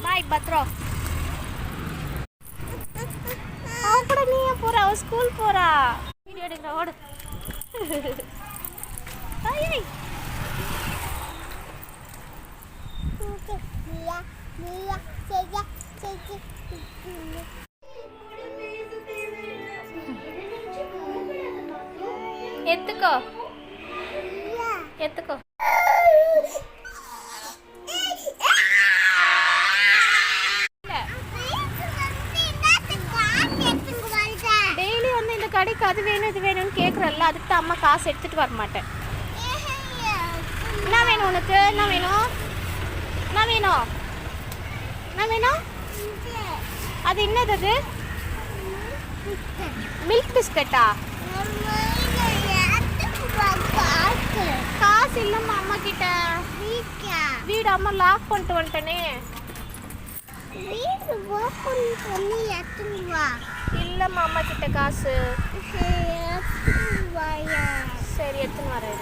பாய் பத்ரம். அவன் கூட நீ ஏன் போற? அவன் ஸ்கூல் போறா. வீடியோ எடுக்கிற ஓடு. எத்துக்கோ எத்துக்கோ. டெய்லி வந்து இந்த கடைக்கு அது வேணும் இது வேணும்னு கேட்குறல்ல, அதுக்கு தான் அம்மா காசு எடுத்துட்டு வர மாட்டேன். என்ன வேணும் உனக்கு? என்ன வேணும்? என்ன வேணும்? என்ன வேணும்? அது என்னது? அது மில்க் பிஸ்கட்டா? காசு இல்லம்மா அம்மா கிட்ட. வீடு அம்மா லாக் பண்ணிட்டு வந்துட்டனே. இல்லம்மா அம்மா கிட்ட காசு. சரி எடுத்துன்னு வரேன்.